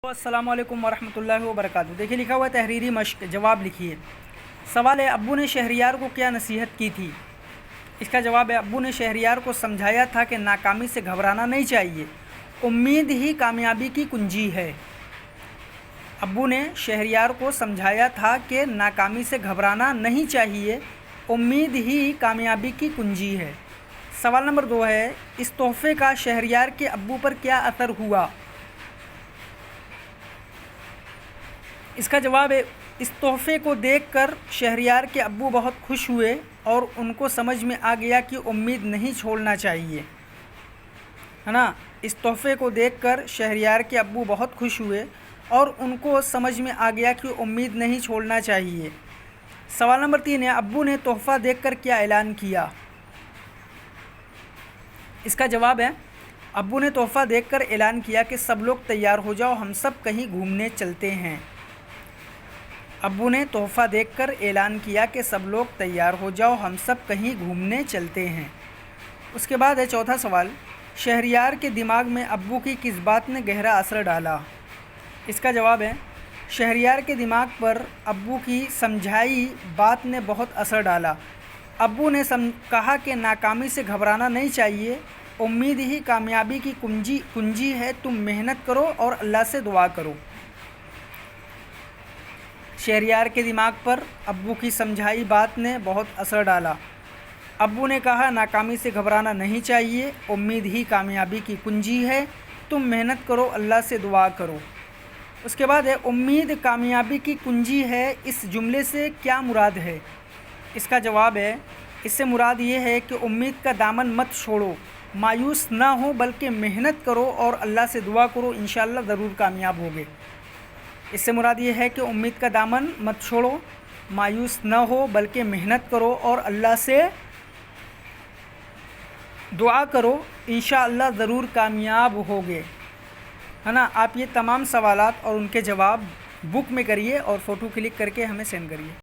السلام علیکم ورحمۃ اللہ وبرکاتہ۔ دیکھیے لکھا ہوا ہے تحریری مشق، جواب لکھیے۔ سوال ہے ابو نے شہریار کو کیا نصیحت کی تھی؟ اس کا جواب ہے ابو نے شہریار کو سمجھایا تھا کہ ناکامی سے گھبرانا نہیں چاہیے، امید ہی کامیابی کی کنجی ہے۔ ابو نے شہریار کو سمجھایا تھا کہ ناکامی سے گھبرانا نہیں چاہیے، امید ہی کامیابی کی کنجی ہے۔ سوال نمبر 2 ہے، اس تحفے کا شہریار کے ابو پر کیا اثر ہوا؟ اس کا جواب ہے اس تحفے کو دیکھ کر شہریار کے ابو بہت خوش ہوئے اور ان کو سمجھ میں آ گیا کہ امید نہیں چھوڑنا چاہیے، ہے نا۔ اس تحفے کو دیکھ کر شہریار کے ابو بہت خوش ہوئے اور ان کو سمجھ میں آ گیا کہ امید نہیں چھوڑنا چاہیے۔ سوال نمبر 3 ہے، ابو نے تحفہ دیکھ کر کیا اعلان کیا؟ اس کا جواب ہے ابو نے تحفہ دیکھ کر اعلان کیا کہ سب لوگ تیار ہو جاؤ، ہم سب کہیں گھومنے چلتے ہیں۔ ابو نے تحفہ دیکھ کر اعلان کیا کہ سب لوگ تیار ہو جاؤ، ہم سب کہیں گھومنے چلتے ہیں۔ اس کے بعد ہے چوتھا سوال، شہریار کے دماغ میں ابو کی کس بات نے گہرا اثر ڈالا؟ اس کا جواب ہے شہریار کے دماغ پر ابو کی سمجھائی بات نے بہت اثر ڈالا۔ ابو نے کہا کہ ناکامی سے گھبرانا نہیں چاہیے، امید ہی کامیابی کی کنجی ہے، تم محنت کرو اور اللہ سے دعا کرو۔ شہریار کے دماغ پر ابو کی سمجھائی بات نے بہت اثر ڈالا۔ ابو نے کہا ناکامی سے گھبرانا نہیں چاہیے، امید ہی کامیابی کی کنجی ہے، تم محنت کرو اللہ سے دعا کرو۔ اس کے بعد ہے امید کامیابی کی کنجی ہے، اس جملے سے کیا مراد ہے؟ اس کا جواب ہے اس سے مراد یہ ہے کہ امید کا دامن مت چھوڑو، مایوس نہ ہو بلکہ محنت کرو اور اللہ سے دعا کرو، انشاءاللہ ضرور کامیاب ہوگے۔ اس سے مراد یہ ہے کہ امید کا دامن مت چھوڑو، مایوس نہ ہو بلکہ محنت کرو اور اللہ سے دعا کرو، انشاءاللہ ضرور کامیاب ہوگے، ہے نا۔ آپ یہ تمام سوالات اور ان کے جواب بک میں کریے اور فوٹو کلک کر کے ہمیں سینڈ کریے۔